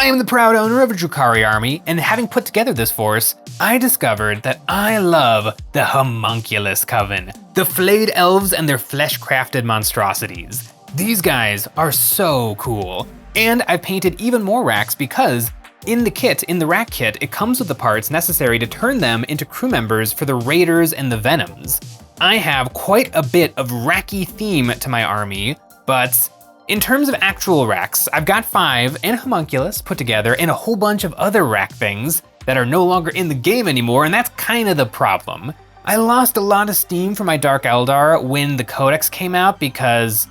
I am the proud owner of a Drukhari army, and having put together this force, I discovered that I love the Homunculus Coven, the flayed elves and their flesh-crafted monstrosities. These guys are so cool. And I've painted even more Wracks because in the Wrack kit, it comes with the parts necessary to turn them into crew members for the Raiders and the Venoms. I have quite a bit of Wracky theme to my army, but in terms of actual Wracks, I've got 5 and Homunculus put together and a whole bunch of other Wrack things that are no longer in the game anymore, and that's kind of the problem. I lost a lot of steam for my Dark Eldar when the Codex came out because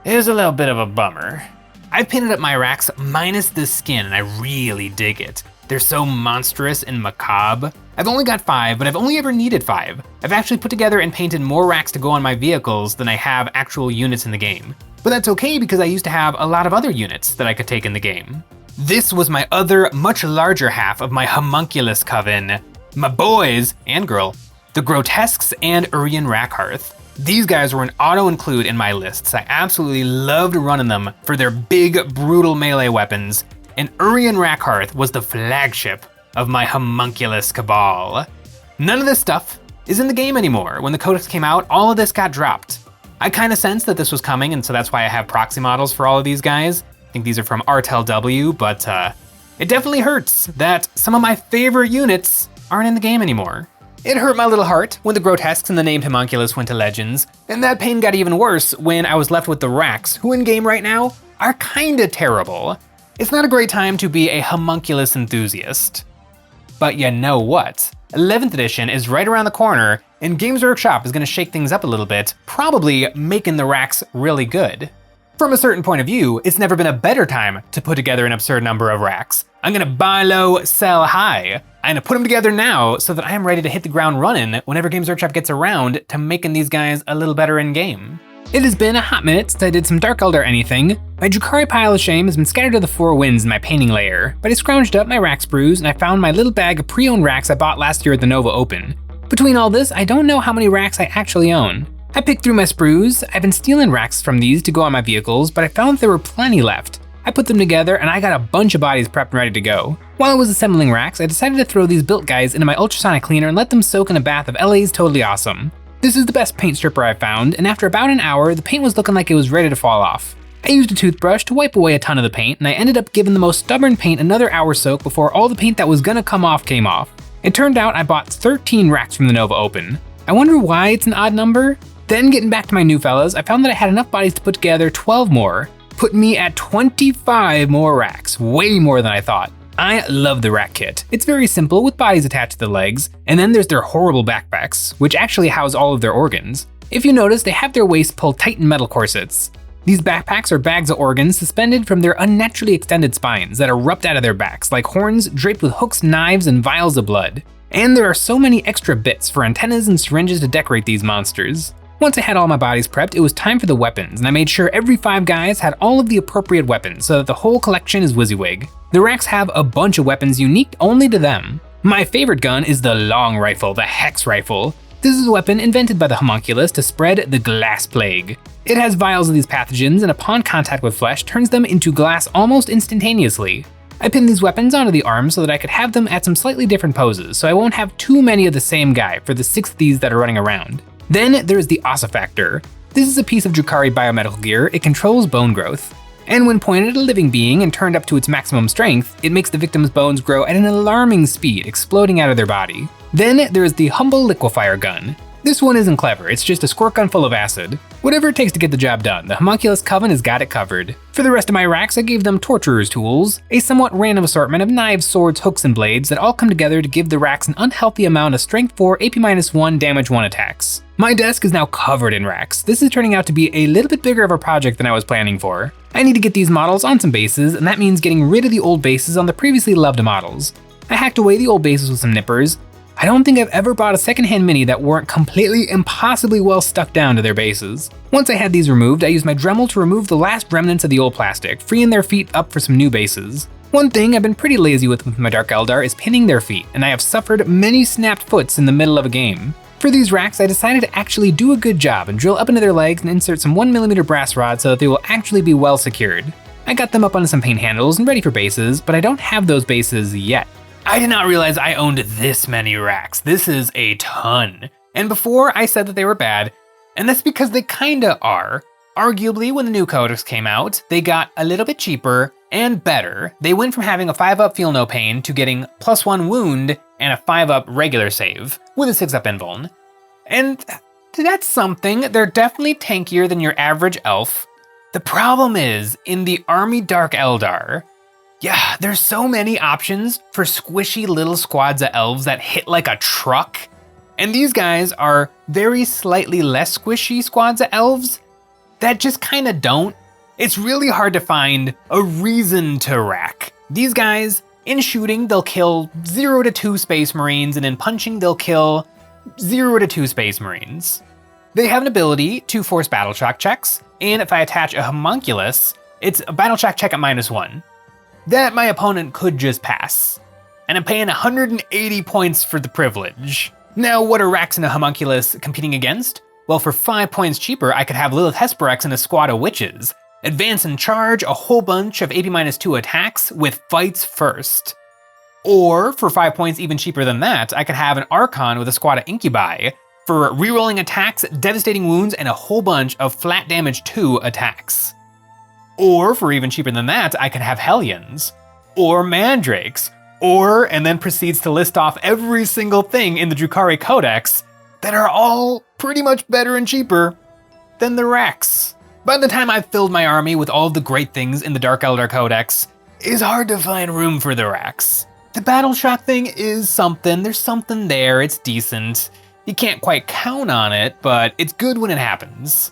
it was a little bit of a bummer. I've painted up my Wracks minus the skin, and I really dig it. They're so monstrous and macabre. I've only got 5, but I've only ever needed 5. I've actually put together and painted more Wracks to go on my vehicles than I have actual units in the game. But that's okay because I used to have a lot of other units that I could take in the game. This was my other, much larger half of my Homunculus Coven. My boys, and girl, the Grotesques and Urian Rackhearth. These guys were an auto-include in my lists. I absolutely loved running them for their big, brutal melee weapons, and Urian Rackhearth was the flagship of my Homunculus Cabal. None of this stuff is in the game anymore. When the Codex came out, all of this got dropped. I kind of sensed that this was coming, and so that's why I have proxy models for all of these guys. I think these are from RTLW, but it definitely hurts that some of my favorite units aren't in the game anymore. It hurt my little heart when the Grotesques and the named Homunculus went to Legends, and that pain got even worse when I was left with the Wracks, who in game right now are kinda terrible. It's not a great time to be a Homunculus enthusiast. But you know what? 11th edition is right around the corner, and Games Workshop is gonna shake things up a little bit, probably making the Wracks really good. From a certain point of view, it's never been a better time to put together an absurd number of Wracks. I'm gonna buy low, sell high. I'm gonna put them together now so that I am ready to hit the ground running whenever Games Workshop gets around to making these guys a little better in game. It has been a hot minute since I did some Dark Eldar anything. My Drukari pile of shame has been scattered to the 4 winds in my painting layer, but I scrounged up my rack sprues and I found my little bag of pre-owned Wracks I bought last year at the Nova Open. Between all this, I don't know how many Wracks I actually own. I picked through my sprues. I've been stealing Wracks from these to go on my vehicles, but I found there were plenty left. I put them together and I got a bunch of bodies prepped and ready to go. While I was assembling Wracks, I decided to throw these built guys into my ultrasonic cleaner and let them soak in a bath of LA's Totally Awesome. This is the best paint stripper I found, and after about an hour, the paint was looking like it was ready to fall off. I used a toothbrush to wipe away a ton of the paint, and I ended up giving the most stubborn paint another hour soak before all the paint that was gonna come off came off. It turned out I bought 13 Wracks from the Nova Open. I wonder why it's an odd number? Then getting back to my new fellas, I found that I had enough bodies to put together 12 more, putting me at 25 more Wracks, way more than I thought. I love the Wrack kit. It's very simple with bodies attached to the legs, and then there's their horrible backpacks, which actually house all of their organs. If you notice, they have their waists pulled tight in metal corsets. These backpacks are bags of organs suspended from their unnaturally extended spines that erupt out of their backs like horns draped with hooks, knives, and vials of blood. And there are so many extra bits for antennas and syringes to decorate these monsters. Once I had all my bodies prepped, it was time for the weapons, and I made sure every 5 guys had all of the appropriate weapons so that the whole collection is WYSIWYG. The Wracks have a bunch of weapons unique only to them. My favorite gun is the long rifle, the Hex Rifle. This is a weapon invented by the Homunculus to spread the glass plague. It has vials of these pathogens, and upon contact with flesh, turns them into glass almost instantaneously. I pinned these weapons onto the arms so that I could have them at some slightly different poses, so I won't have too many of the same guy for the 6 of these that are running around. Then there's the Ossifactor. This is a piece of Drukari biomedical gear. It controls bone growth. And when pointed at a living being and turned up to its maximum strength, it makes the victim's bones grow at an alarming speed, exploding out of their body. Then there's the Humble Liquefier Gun. This one isn't clever, it's just a squirt gun full of acid. Whatever it takes to get the job done, the Homunculus Coven has got it covered. For the rest of my Wracks, I gave them Torturer's Tools, a somewhat random assortment of knives, swords, hooks, and blades that all come together to give the Wracks an unhealthy amount of strength 4, AP-1, damage 1 attacks. My desk is now covered in Wracks. This is turning out to be a little bit bigger of a project than I was planning for. I need to get these models on some bases, and that means getting rid of the old bases on the previously loved models. I hacked away the old bases with some nippers. I don't think I've ever bought a secondhand mini that weren't completely impossibly well stuck down to their bases. Once I had these removed, I used my Dremel to remove the last remnants of the old plastic, freeing their feet up for some new bases. One thing I've been pretty lazy with my Dark Eldar is pinning their feet, and I have suffered many snapped foots in the middle of a game. For these Wracks, I decided to actually do a good job and drill up into their legs and insert some 1mm brass rods so that they will actually be well secured. I got them up on some paint handles and ready for bases, but I don't have those bases yet. I did not realize I owned this many Wracks. This is a ton. And before I said that they were bad, and that's because they kinda are. Arguably, when the new codex came out, they got a little bit cheaper and better. They went from having a 5-up feel no pain to getting +1 wound and a 5-up regular save with a 6-up invuln. And that's something. They're definitely tankier than your average elf. The problem is, in the Army Dark Eldar, yeah, there's so many options for squishy little squads of elves that hit like a truck. And these guys are very slightly less squishy squads of elves that just kinda don't. It's really hard to find a reason to rack. These guys, in shooting, they'll kill 0 to 2 Space Marines, and in punching, they'll kill 0 to 2 Space Marines. They have an ability to force battle shock checks, and if I attach a homunculus, it's a battle shock check at -1. That my opponent could just pass. And I'm paying 180 points for the privilege. Now, what are Wracks and a homunculus competing against? Well, for 5 points cheaper, I could have Lilith Hesperex and a squad of witches. Advance and charge a whole bunch of AP-2 attacks with fights first. Or, for 5 points even cheaper than that, I could have an Archon with a squad of incubi for rerolling attacks, devastating wounds, and a whole bunch of flat damage 2 attacks. Or, for even cheaper than that, I could have Hellions. Or Mandrakes. Or, and then proceeds to list off every single thing in the Drukhari Codex that are all pretty much better and cheaper than the Wracks. By the time I've filled my army with all of the great things in the Dark Eldar Codex, it's hard to find room for the Wracks. The battle shock thing is something, there's something there, it's decent. You can't quite count on it, but it's good when it happens.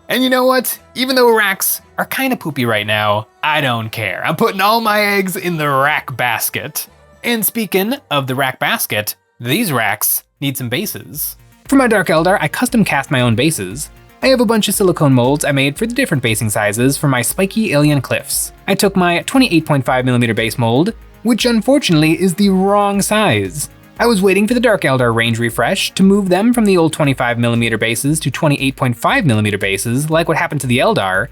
And you know what? Even though Wracks are kinda poopy right now, I don't care. I'm putting all my eggs in the Wrack basket. And speaking of the Wrack basket, these Wracks need some bases. For my Dark Eldar, I custom cast my own bases. I have a bunch of silicone molds I made for the different basing sizes for my spiky alien cliffs. I took my 28.5mm base mold, which unfortunately is the wrong size. I was waiting for the Dark Eldar range refresh to move them from the old 25mm bases to 28.5mm bases, like what happened to the Eldar,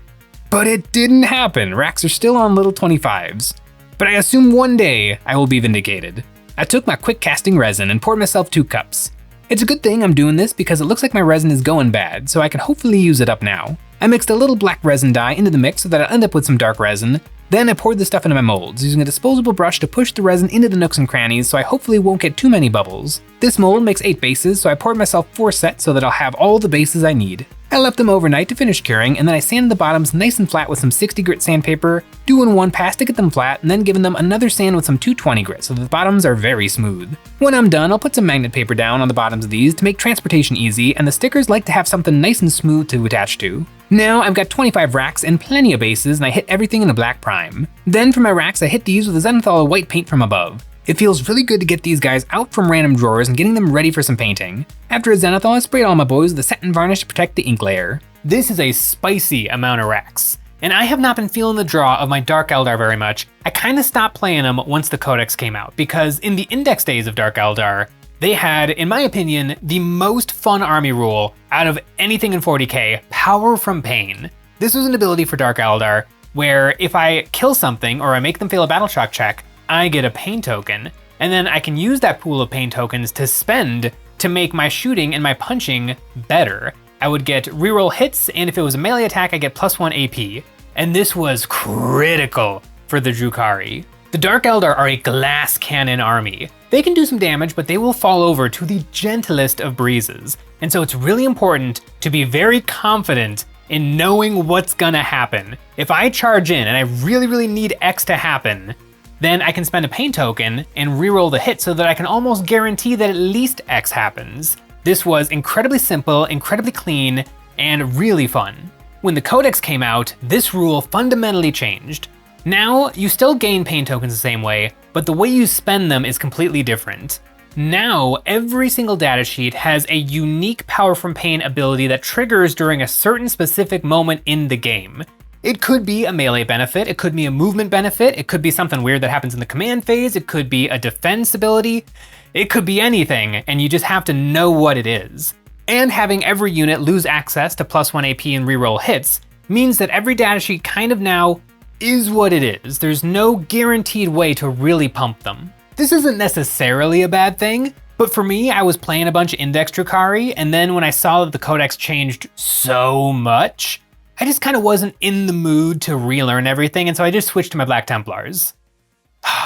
but it didn't happen. Wracks are still on little 25s. But I assume one day I will be vindicated. I took my quick casting resin and poured myself 2 cups. It's a good thing I'm doing this because it looks like my resin is going bad, so I can hopefully use it up now. I mixed a little black resin dye into the mix so that I end up with some dark resin. Then I poured the stuff into my molds, using a disposable brush to push the resin into the nooks and crannies so I hopefully won't get too many bubbles. This mold makes 8 bases, so I poured myself 4 sets so that I'll have all the bases I need. I left them overnight to finish curing, and then I sanded the bottoms nice and flat with some 60 grit sandpaper, doing 1 pass to get them flat, and then giving them another sand with some 220 grit so that the bottoms are very smooth. When I'm done, I'll put some magnet paper down on the bottoms of these to make transportation easy, and the stickers like to have something nice and smooth to attach to. Now I've got 25 Wracks and plenty of bases, and I hit everything in a black prime. Then for my Wracks, I hit these with a Zenithal white paint from above. It feels really good to get these guys out from random drawers and getting them ready for some painting. After a Zenithal, I sprayed all my boys with a satin varnish to protect the ink layer. This is a spicy amount of Wracks, and I have not been feeling the draw of my Dark Eldar very much. I kinda stopped playing them once the Codex came out, because in the index days of Dark Eldar, they had, in my opinion, the most fun army rule out of anything in 40k, Power from Pain. This was an ability for Dark Eldar, where if I kill something or I make them fail a battle shock check, I get a pain token, and then I can use that pool of pain tokens to spend to make my shooting and my punching better. I would get reroll hits, and if it was a melee attack, I get +1 AP. And this was critical for the Drukari. The Dark Eldar are a glass cannon army. They can do some damage, but they will fall over to the gentlest of breezes. And so it's really important to be very confident in knowing what's gonna happen. If I charge in and I really need X to happen, then I can spend a pain token and reroll the hit so that I can almost guarantee that at least X happens. This was incredibly simple, incredibly clean, and really fun. When the Codex came out, this rule fundamentally changed. Now, you still gain pain tokens the same way, but the way you spend them is completely different. Now, every single datasheet has a unique Power from Pain ability that triggers during a certain specific moment in the game. It could be a melee benefit, it could be a movement benefit, it could be something weird that happens in the command phase, it could be a defense ability, it could be anything, and you just have to know what it is. And having every unit lose access to +1 AP and reroll hits means that every datasheet kind of now is what it is. There's no guaranteed way to really pump them. This isn't necessarily a bad thing, but for me, I was playing a bunch of Index Drukhari, and then when I saw that the codex changed so much, I just kind of wasn't in the mood to relearn everything, and so I just switched to my Black Templars.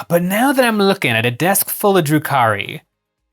But now that I'm looking at a desk full of Drukhari,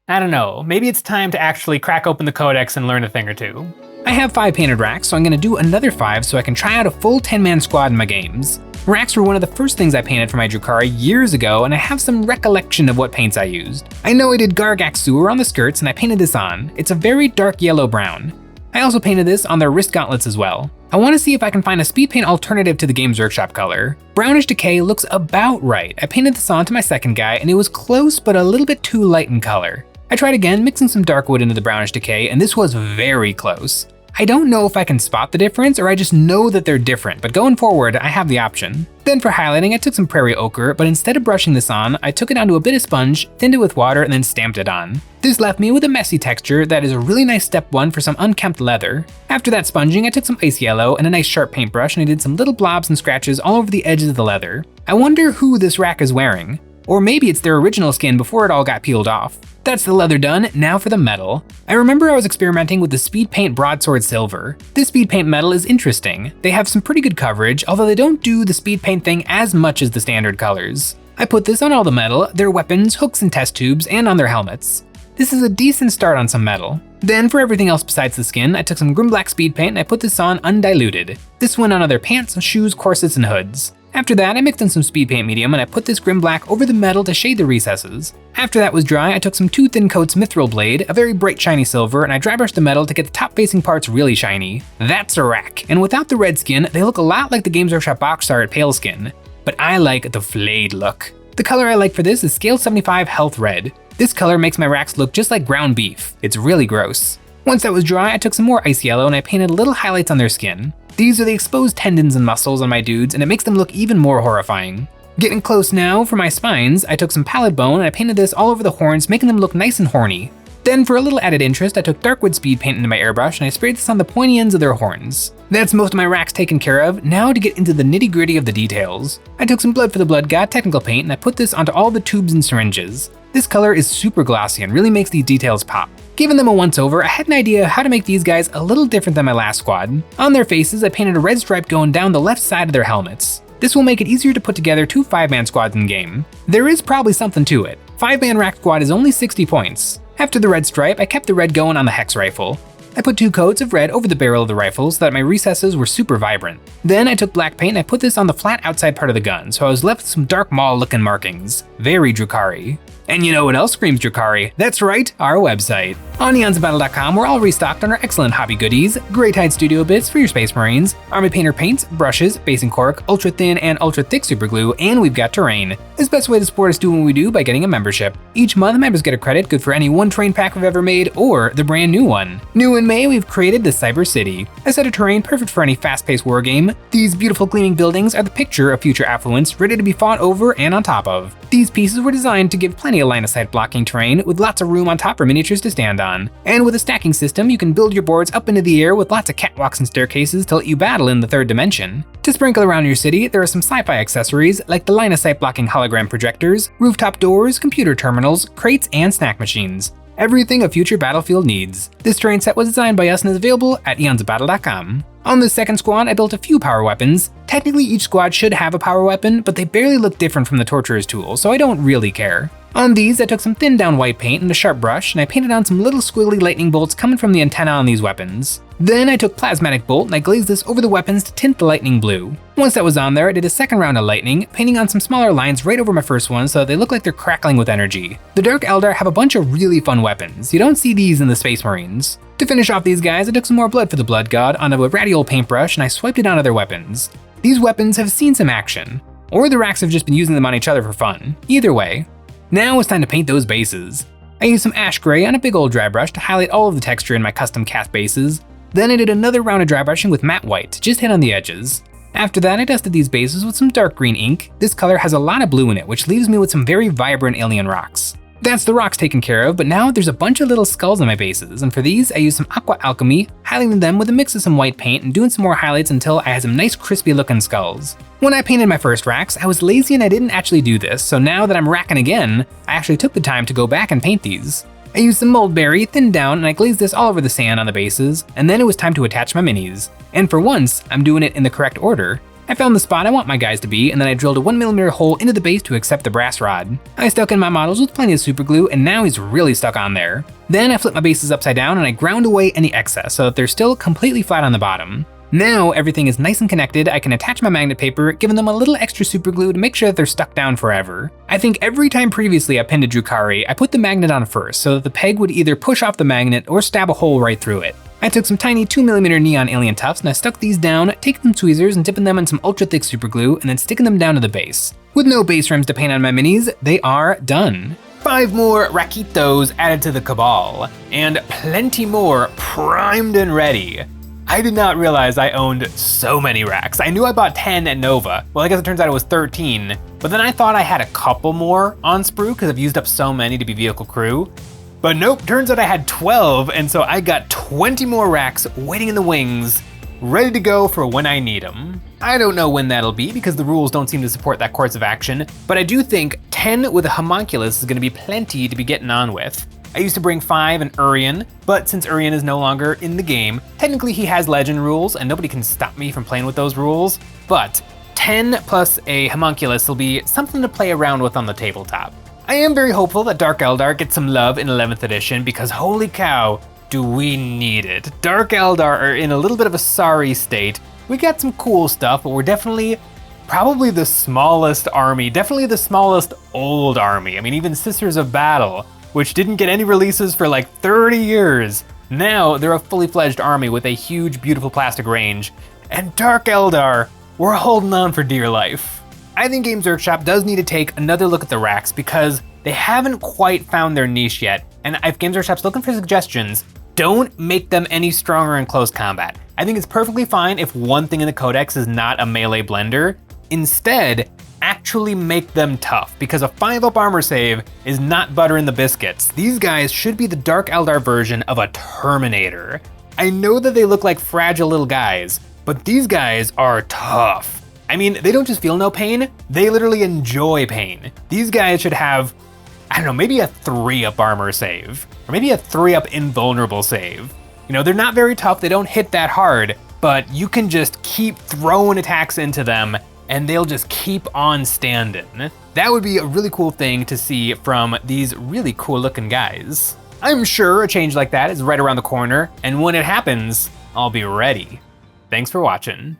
I don't know, maybe it's time to actually crack open the codex and learn a thing or two. I have 5 painted Wracks, so I'm gonna do another 5 so I can try out a full 10-man squad in my games. Wracks were one of the first things I painted for my Drukhari years ago, and I have some recollection of what paints I used. I know I did Gargak Sewer on the skirts, and I painted this on. It's a very dark yellow-brown. I also painted this on their wrist gauntlets as well. I want to see if I can find a speed paint alternative to the Games Workshop color. Brownish Decay looks about right. I painted this on to my second guy, and it was close but a little bit too light in color. I tried again, mixing some dark wood into the Brownish Decay, and this was very close. I don't know if I can spot the difference or I just know that they're different, but going forward, I have the option. Then for highlighting, I took some Prairie Ochre, but instead of brushing this on, I took it onto a bit of sponge, thinned it with water, and then stamped it on. This left me with a messy texture that is a really nice step 1 for some unkempt leather. After that sponging, I took some ice yellow and a nice sharp paintbrush and I did some little blobs and scratches all over the edges of the leather. I wonder who this rack is wearing. Or maybe it's their original skin before it all got peeled off. That's the leather done, now for the metal. I remember I was experimenting with the Speed Paint Broadsword Silver. This Speed Paint metal is interesting. They have some pretty good coverage, although they don't do the Speed Paint thing as much as the standard colors. I put this on all the metal, their weapons, hooks and test tubes, and on their helmets. This is a decent start on some metal. Then for everything else besides the skin, I took some Grimblack Speed Paint and I put this on undiluted. This went on other pants, shoes, corsets, and hoods. After that, I mixed in some Speed Paint Medium and I put this Grimblack over the metal to shade the recesses. After that was dry, I took some 2 thin coats Mithril Blade, a very bright shiny silver, and I dry brushed the metal to get the top facing parts really shiny. That's a rack, and without the red skin, they look a lot like the Games Workshop box art Pale Skin. But I like the flayed look. The color I like for this is Scale 75 Health Red. This color makes my racks look just like ground beef. It's really gross. Once that was dry, I took some more ice yellow and I painted little highlights on their skin. These are the exposed tendons and muscles on my dudes, and it makes them look even more horrifying. Getting close now, for my spines, I took some pallid bone and I painted this all over the horns, making them look nice and horny. Then for a little added interest, I took darkwood speed paint into my airbrush and I sprayed this on the pointy ends of their horns. That's most of my racks taken care of. Now to get into the nitty gritty of the details. I took some Blood for the Blood God technical paint and I put this onto all the tubes and syringes. This color is super glossy and really makes these details pop. Given them a once over, I had an idea how to make these guys a little different than my last squad. On their faces, I painted a red stripe going down the left side of their helmets. This will make it easier to put together 2 5-man squads in game. There is probably something to it. 5-man rack squad is only 60 points. After the red stripe, I kept the red going on the hex rifle. I put 2 coats of red over the barrel of the rifle so that my recesses were super vibrant. Then I took black paint and I put this on the flat outside part of the gun, so I was left with some dark maul looking markings. Very Drukhari. And you know what else screams Drukhari? That's right, our website. On EonsOfBattle.com, we're all restocked on our excellent hobby goodies, Great Tide Studio bits for your Space Marines, Army Painter paints, brushes, basing cork, ultra thin and ultra thick super glue, and we've got terrain. It's the best way to support us doing what we do by getting a membership. Each month, members get a credit good for any one terrain pack we've ever made or the brand new one. New in May, we've created the Cyber City, a set of terrain perfect for any fast-paced war game. These beautiful gleaming buildings are the picture of future affluence ready to be fought over and on top of. These pieces were designed to give plenty of line-of-sight blocking terrain with lots of room on top for miniatures to stand on. And with a stacking system, you can build your boards up into the air with lots of catwalks and staircases to let you battle in the 3rd dimension. To sprinkle around your city, there are some sci-fi accessories like the line-of-sight blocking hologram projectors, rooftop doors, computer terminals, crates, and snack machines. Everything a future battlefield needs. This terrain set was designed by us and is available at EonsOfBattle.com. On this second squad, I built a few power weapons. Technically, each squad should have a power weapon, but they barely look different from the Torturer's tool, so I don't really care. On these, I took some thinned down white paint and a sharp brush, and I painted on some little squiggly lightning bolts coming from the antenna on these weapons. Then I took Plasmatic Bolt and I glazed this over the weapons to tint the lightning blue. Once that was on there, I did a second round of lightning, painting on some smaller lines right over my first one so that they look like they're crackling with energy. The Dark Eldar have a bunch of really fun weapons. You don't see these in the Space Marines. To finish off these guys, I took some more Blood for the Blood God onto a ratty old paintbrush and I swiped it onto their weapons. These weapons have seen some action, or the racks have just been using them on each other for fun. Either way. Now it's time to paint those bases. I used some ash gray on a big old dry brush to highlight all of the texture in my custom cast bases. Then I did another round of dry brushing with matte white to just hit on the edges. After that, I dusted these bases with some dark green ink. This color has a lot of blue in it, which leaves me with some very vibrant alien rocks. That's the rocks taken care of, but now there's a bunch of little skulls on my bases, and for these I use some aqua alchemy, highlighting them with a mix of some white paint and doing some more highlights until I had some nice crispy looking skulls. When I painted my first racks, I was lazy and I didn't actually do this, so now that I'm racking again, I actually took the time to go back and paint these. I used some moldberry, thinned down, and I glazed this all over the sand on the bases, and then it was time to attach my minis. And for once, I'm doing it in the correct order. I found the spot I want my guys to be, and then I drilled a 1mm hole into the base to accept the brass rod. I stuck in my models with plenty of super glue, and now he's really stuck on there. Then I flipped my bases upside down and I ground away any excess so that they're still completely flat on the bottom. Now everything is nice and connected, I can attach my magnet paper, giving them a little extra super glue to make sure that they're stuck down forever. I think every time previously I pinned a Drukhari, I put the magnet on first so that the peg would either push off the magnet or stab a hole right through it. I took some tiny 2mm neon alien tufts and I stuck these down, taking some tweezers and dipping them in some ultra thick super glue and then sticking them down to the base. With no base rims to paint on my minis, they are done. 5 more Rakitos added to the cabal, and plenty more primed and ready. I did not realize I owned so many racks. I knew I bought 10 at Nova. Well, I guess it turns out it was 13, but then I thought I had a couple more on sprue because I've used up so many to be vehicle crew. But nope, turns out I had 12, and so I got 20 more racks waiting in the wings, ready to go for when I need them. I don't know when that'll be because the rules don't seem to support that course of action, but I do think 10 with a homunculus is gonna be plenty to be getting on with. I used to bring 5 and Urian, but since Urian is no longer in the game, technically he has legend rules and nobody can stop me from playing with those rules, but 10 plus a homunculus will be something to play around with on the tabletop. I am very hopeful that Dark Eldar gets some love in 11th edition because holy cow, do we need it. Dark Eldar are in a little bit of a sorry state. We got some cool stuff, but we're definitely probably the smallest army, definitely the smallest old army. I mean, even Sisters of Battle, which didn't get any releases for like 30 years. Now they're a fully fledged army with a huge, beautiful plastic range. And Dark Eldar, we're holding on for dear life. I think Games Workshop does need to take another look at the racks because they haven't quite found their niche yet. And if Games Workshop's looking for suggestions, don't make them any stronger in close combat. I think it's perfectly fine if one thing in the codex is not a melee blender. Instead, actually make them tough because a 5-up armor save is not butter in the biscuits. These guys should be the Dark Eldar version of a Terminator. I know that they look like fragile little guys, but these guys are tough. I mean, they don't just feel no pain, they literally enjoy pain. These guys should have, I don't know, maybe a 3-up armor save, or maybe a 3-up invulnerable save. You know, they're not very tough, they don't hit that hard, but you can just keep throwing attacks into them and they'll just keep on standing. That would be a really cool thing to see from these really cool looking guys. I'm sure a change like that is right around the corner, and when it happens, I'll be ready. Thanks for watching.